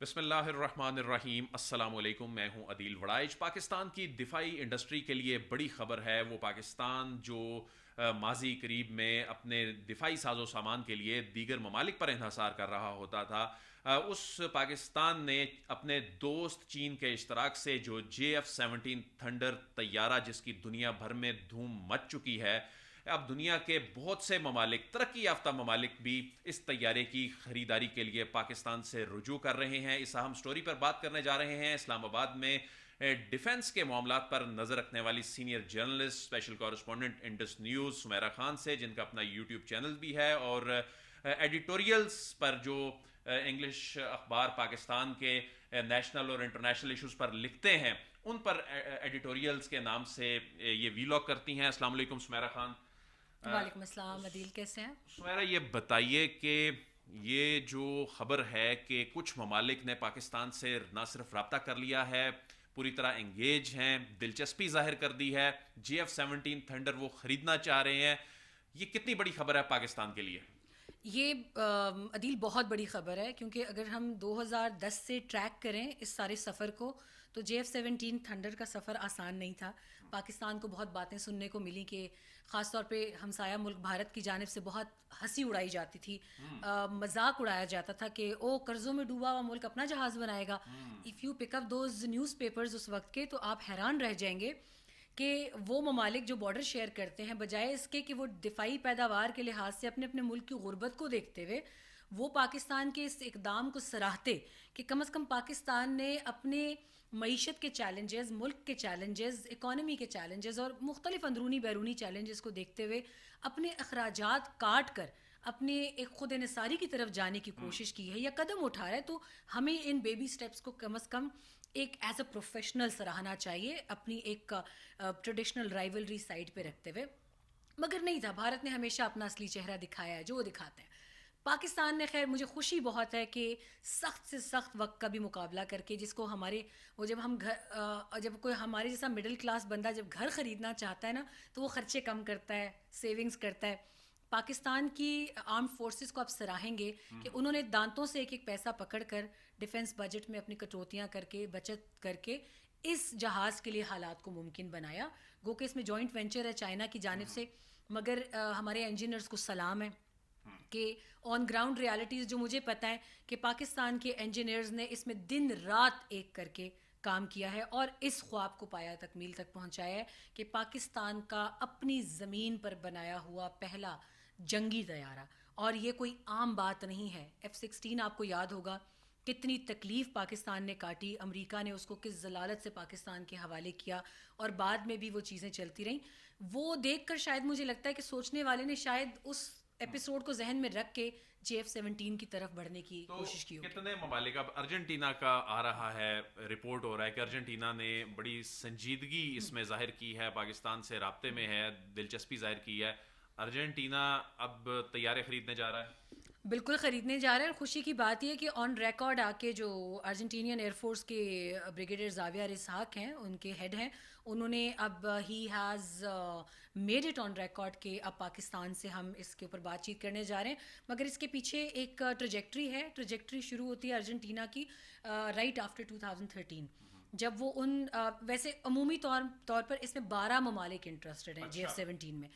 بسم اللہ الرحمن الرحیم، السلام علیکم۔ میں ہوں عدیل وڑائج۔ پاکستان کی دفاعی انڈسٹری کے لیے بڑی خبر ہے۔ وہ پاکستان جو ماضی قریب میں اپنے دفاعی ساز و سامان کے لیے دیگر ممالک پر انحصار کر رہا ہوتا تھا، اس پاکستان نے اپنے دوست چین کے اشتراک سے جو JF-17 تھنڈر طیارہ، جس کی دنیا بھر میں دھوم مچ چکی ہے، اب دنیا کے بہت سے ممالک، ترقی یافتہ ممالک بھی اس طیارے کی خریداری کے لیے پاکستان سے رجوع کر رہے ہیں۔ اس اہم سٹوری پر بات کرنے جا رہے ہیں اسلام آباد میں ڈیفنس کے معاملات پر نظر رکھنے والی senior journalist, special correspondent Indus News Samira Khan سے، جن کا اپنا یوٹیوب چینل بھی ہے، اور ایڈیٹوریلز پر جو انگلش اخبار پاکستان کے نیشنل اور انٹرنیشنل ایشوز پر لکھتے ہیں، ان پر ایڈیٹوریلز کے نام سے یہ ویلاگ کرتی ہیں۔ السلام علیکم سمیرہ خان۔ وعلیکم السلام عدیل، کیسے ہیں؟ سمیرہ، یہ بتائیے کہ یہ جو خبر ہے کہ کچھ ممالک نے پاکستان سے نہ صرف رابطہ کر لیا ہے، پوری طرح انگیج ہیں، دلچسپی ظاہر کر دی ہے، JF-17 تھنڈر وہ خریدنا چاہ رہے ہیں، یہ کتنی بڑی خبر ہے پاکستان کے لیے؟ یہ عدیل بہت بڑی خبر ہے، کیونکہ اگر ہم 2010 سے ٹریک کریں اس سارے سفر کو، تو JF-17 تھنڈر کا سفر آسان نہیں تھا۔ پاکستان کو بہت باتیں سننے کو ملی کہ خاص طور پہ ہمسایہ ملک بھارت کی جانب سے بہت ہنسی اڑائی جاتی تھی، مذاق اڑایا جاتا تھا کہ او قرضوں میں ڈوبا ہوا ملک اپنا جہاز بنائے گا۔ If you pick up those newspapers اس وقت کے، تو آپ حیران رہ جائیں گے کہ وہ ممالک جو بارڈر شیئر کرتے ہیں، بجائے اس کے کہ وہ دفاعی پیداوار کے لحاظ سے اپنے اپنے ملک کی غربت کو دیکھتے ہوئے وہ پاکستان کے اس اقدام کو سراہتے کہ کم از کم پاکستان نے اپنے معیشت کے چیلنجز، ملک کے چیلنجز، اکانومی کے چیلنجز اور مختلف اندرونی بیرونی چیلنجز کو دیکھتے ہوئے اپنے اخراجات کاٹ کر اپنے ایک خود انحصاری کی طرف جانے کی کوشش کی ہے یا قدم اٹھا رہا ہے۔ تو ہمیں ان بیبی سٹیپس کو کم از کم ایک ایز اے پروفیشنل سراہنا چاہیے، اپنی ایک ٹریڈیشنل رائیولری سائڈ پہ رکھتے ہوئے۔ مگر نہیں تھا، بھارت نے ہمیشہ اپنا اصلی چہرہ دکھایا ہے جو وہ دکھاتے ہیں۔ پاکستان نے، خیر مجھے خوشی بہت ہے کہ سخت سے سخت وقت کا بھی مقابلہ کر کے، جس کو ہمارے وہ جب ہم گھر جب کوئی ہمارے جیسا مڈل کلاس بندہ جب گھر خریدنا چاہتا ہے نا، تو وہ خرچے کم کرتا ہے، سیونگز کرتا ہے۔ پاکستان کی آرمڈ فورسز کو آپ سراہیں گے کہ انہوں نے دانتوں سے ایک ایک پیسہ پکڑ کر ڈیفنس بجٹ میں اپنی کٹوتیاں کر کے، بچت کر کے اس جہاز کے لیے حالات کو ممکن بنایا۔ گو کہ اس میں جوائنٹ وینچر ہے چائنا کی جانب سے، مگر ہمارے انجینئرز کو سلام ہے کہ آن گراؤنڈ ریالٹیز جو مجھے پتہ ہے کہ پاکستان کے انجینئرز نے اس میں دن رات ایک کر کے کام کیا ہے اور اس خواب کو پایا تکمیل تک پہنچایا ہے کہ پاکستان کا اپنی زمین پر بنایا ہوا پہلا جنگی طیارہ، اور یہ کوئی عام بات نہیں ہے۔ F-16 آپ کو یاد ہوگا کتنی تکلیف پاکستان نے کاٹی، امریکہ نے اس کو کس ذلالت سے پاکستان کے حوالے کیا، اور بعد میں بھی وہ چیزیں چلتی رہیں۔ وہ دیکھ کر شاید مجھے لگتا ہے کہ سوچنے والے نے شاید اس ایپیسوڈ کو ذہن میں رکھ کے JF-17 کی طرف بڑھنے کی تو کوشش کی ہوگی۔ کتنے ممالک، اب ارجنٹینا کا آ رہا ہے، رپورٹ ہو رہا ہے کہ ارجنٹینا نے بڑی سنجیدگی اس میں ظاہر کی ہے، پاکستان سے رابطے میں ہے، دلچسپی ظاہر کی ہے۔ ارجنٹینا اب طیارے خریدنے جا رہا ہے؟ بالکل خریدنے جا رہے ہیں، اور خوشی کی بات یہ ہے کہ آن ریکارڈ آ کے جو ارجنٹینین ایئر فورس کے بریگیڈیئر زاویہ اسحاق ہیں، ان کے ہیڈ ہیں، انہوں نے اب he has made it on record کہ اب پاکستان سے ہم اس کے اوپر بات چیت کرنے جا رہے ہیں۔ مگر اس کے پیچھے ایک ٹریجیکٹری ہے، ٹریجیکٹری شروع ہوتی ہے ارجنٹینا کی رائٹ آفٹر 2013، جب وہ ان ویسے عمومی طور پر اس میں 12 ممالک انٹرسٹڈ ہیں اچھا۔ JF-17 میں،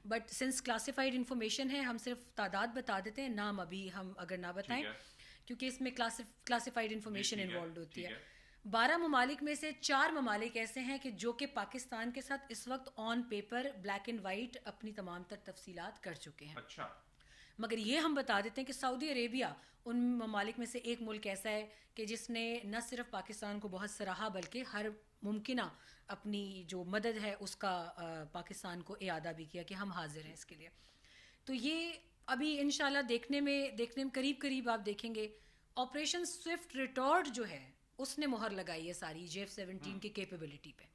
بٹ سنس کلاسیفائڈ انفارمیشن ہے ہم صرف تعداد بتا دیتے ہیں، نام ابھی ہم اگر نہ بتائیں ٹھیک ہے، کیونکہ اس میں کلاسیفائڈ جی انفارمیشن ٹھیک ہے، انوالوڈ ہوتی ٹھیک ہے۔ ہے۔ 12 ممالک میں سے 4 ممالک ایسے ہیں کہ جو کہ پاکستان کے ساتھ اس وقت on paper black and white اپنی تمام تر تفصیلات کر چکے ہیں۔ اچھا۔ مگر یہ ہم بتا دیتے ہیں کہ سعودی عربیہ ان ممالک میں سے ایک ملک ایسا ہے کہ جس نے نہ صرف پاکستان کو بہت سراہا بلکہ ہر ممکنہ اپنی جو مدد ہے اس کا پاکستان کو اعادہ بھی کیا کہ ہم حاضر ہیں اس کے لیے۔ تو یہ ابھی انشاءاللہ دیکھنے میں قریب قریب آپ دیکھیں گے آپریشن سوئفٹ ریٹارڈ جو ہے اس نے مہر لگائی ہے ساری JF-17 کی کیپیبلٹی پہ۔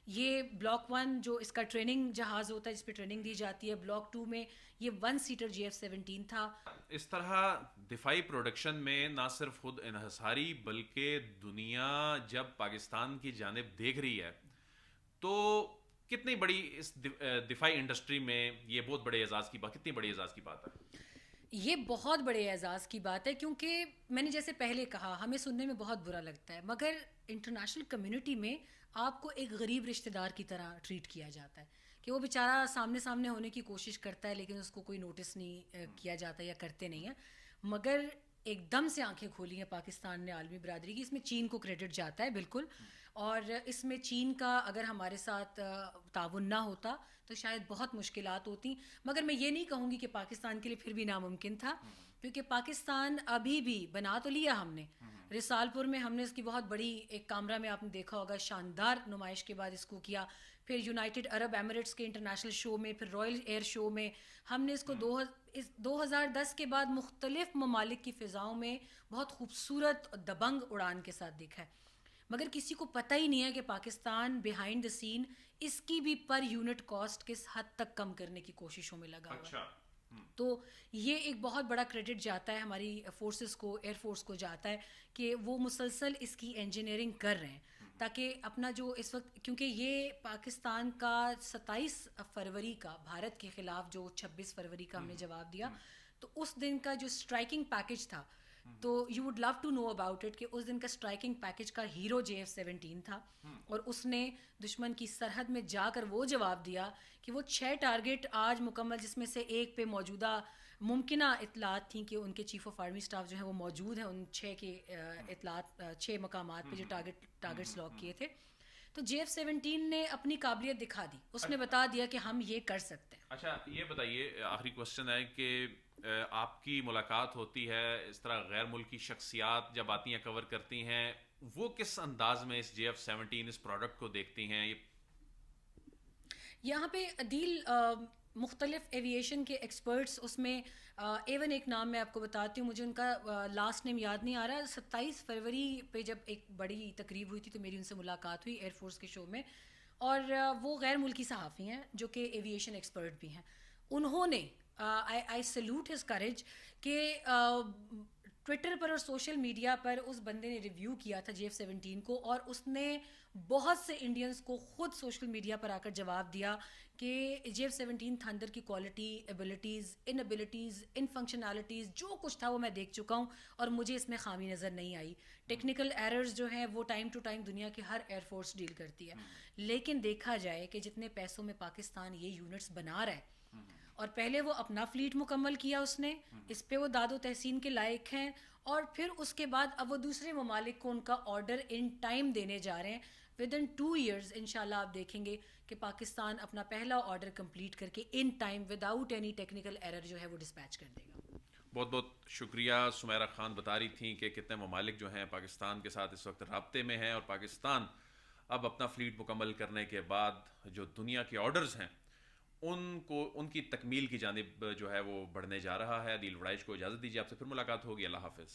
یہ بلاک 1 جو اس کا ٹریننگ جہاز ہوتا ہے جس پہ ٹریننگ دی جاتی ہے، بلاک 2 میں یہ 1 سیٹر JF-17 تھا۔ اس طرح دفاعی پروڈکشن میں نہ صرف خود انحصاری بلکہ دنیا جب پاکستان کی جانب دیکھ رہی ہے تو کتنی بڑی اس دفاعی انڈسٹری میں یہ بہت بڑے اعزاز کی بات، کتنی بڑی اعزاز کی بات ہے؟ یہ بہت بڑے اعزاز کی بات ہے، کیونکہ میں نے جیسے پہلے کہا ہمیں سننے میں بہت برا لگتا ہے، مگر انٹرنیشنل کمیونٹی میں آپ کو ایک غریب رشتہ دار کی طرح ٹریٹ کیا جاتا ہے کہ وہ بیچارہ سامنے سامنے ہونے کی کوشش کرتا ہے لیکن اس کو کوئی نوٹس نہیں کیا جاتا یا کرتے نہیں ہیں. مگر ایک دم سے آنکھیں کھولی ہیں پاکستان نے عالمی برادری کی. اس میں چین کو کریڈٹ جاتا ہے بالکل، اور اس میں چین کا اگر ہمارے ساتھ تعاون نہ ہوتا تو شاید بہت مشکلات ہوتی. مگر میں یہ نہیں کہوں گی کہ پاکستان کے لیے پھر بھی ناممکن تھا، کیونکہ پاکستان ابھی بھی بنا تو لیا ہم نے. رسال پور میں ہم نے اس کی بہت بڑی ایک کامرہ میں آپ نے دیکھا ہوگا شاندار نمائش کے بعد اس کو کیا. پھر یونائٹڈ عرب ایمریٹس کے انٹرنیشنل شو میں، پھر رائل ایئر شو میں ہم نے اس کو 2010 کے بعد مختلف ممالک کی فضاؤں میں بہت خوبصورت دبنگ اڑان کے ساتھ دیکھا ہے. مگر کسی کو پتہ ہی نہیں ہے کہ پاکستان بیہائنڈ دا سین اس کی بھی پر یونٹ کاسٹ کس حد تک کم کرنے کی کوششوں میں لگا ہوا ہے. تو یہ ایک بہت بڑا کریڈٹ جاتا ہے ہماری فورسز کو، ایئر فورس کو جاتا ہے کہ وہ مسلسل اس کی انجینئرنگ کر رہے ہیں تاکہ اپنا جو اس وقت، کیونکہ یہ پاکستان کا 27 فروری کا بھارت کے خلاف جو 26 فروری کا ہم نے جواب دیا، تو اس دن کا جو اسٹرائکنگ پیکج تھا، تو you would love to know about it کہ اس دن کا اسٹرائکنگ پیکج کا ہیرو JF-17 تھا، اور اس نے دشمن کی سرحد میں جا کر وہ جواب دیا کہ وہ 6 ٹارگٹ آج مکمل، جس میں سے ایک پہ موجودہ ممکنہ اطلاعات تھیں کہ ان کے چیف آف آرمی اسٹاف جو ہیں وہ موجود ہیں ان 6 کے اطلاعات 6 مقامات پہ جو ٹارگٹس لاک کیے تھے. تو JF-17 نے اپنی قابلیت دکھا دی، اس نے بتا دیا کہ ہم یہ کر سکتے ہیں. اچھا یہ بتائیے، آخری کوشچن ہے کہ آپ کی ملاقات ہوتی ہے اس طرح غیر ملکی شخصیات جب آتی ہیں کور کرتی ہیں، وہ کس انداز میں اس JF-17 اس پروڈکٹ کو دیکھتی ہیں؟ یہاں پہ عدیل مختلف ایویشن کے ایکسپرٹس، اس میں ایون ایک نام میں آپ کو بتاتی ہوں، مجھے ان کا لاسٹ نیم یاد نہیں آ رہا. 27 فروری پہ جب ایک بڑی تقریب ہوئی تھی تو میری ان سے ملاقات ہوئی ایئر فورس کے شو میں، اور وہ غیر ملکی صحافی ہیں جو کہ ایویشن ایکسپرٹ بھی ہیں. انہوں نے آئی سیلوٹ ہز کریج کہ ٹویٹر پر اور سوشل میڈیا پر اس بندے نے ریویو کیا تھا JF-17 کو، اور اس نے بہت سے انڈینز کو خود سوشل میڈیا پر آ کر جواب دیا کہ JF-17 تھنڈر کی کوالٹی، ایبلٹیز، ان فنکشنالٹیز، جو کچھ تھا وہ میں دیکھ چکا ہوں اور مجھے اس میں خامی نظر نہیں آئی. ٹیکنیکل ایررز جو ہیں وہ ٹائم ٹو ٹائم دنیا کی ہر ایئر فورس ڈیل کرتی ہے، لیکن دیکھا جائے کہ جتنے پیسوں میں پاکستان یہ یونٹس بنا رہا ہے، اور پہلے وہ اپنا فلیٹ مکمل کیا اس نے، اس پہ وہ داد و تحسین کے لائق ہیں، اور پھر اس کے بعد اب وہ دوسرے ممالک کو ان کا آرڈر ان ٹائم دینے جا رہے ہیں. ود ان 2 ایئرز انشاءاللہ آپ دیکھیں گے کہ پاکستان اپنا پہلا آرڈر کمپلیٹ کر کے in time without any technical error جو ہے وہ ڈسپیچ کر دے گا. بہت بہت شکریہ. سمیرہ خان بتا رہی تھیں کہ کتنے ممالک جو ہیں پاکستان کے ساتھ اس وقت رابطے میں ہیں، اور پاکستان اب اپنا فلیٹ مکمل کرنے کے بعد جو دنیا کے آرڈرز ہیں ان کی تکمیل کی جانب جو ہے وہ بڑھنے جا رہا ہے. عدیل وڑائچ کو اجازت دیجیے، آپ سے پھر ملاقات ہوگی. اللہ حافظ.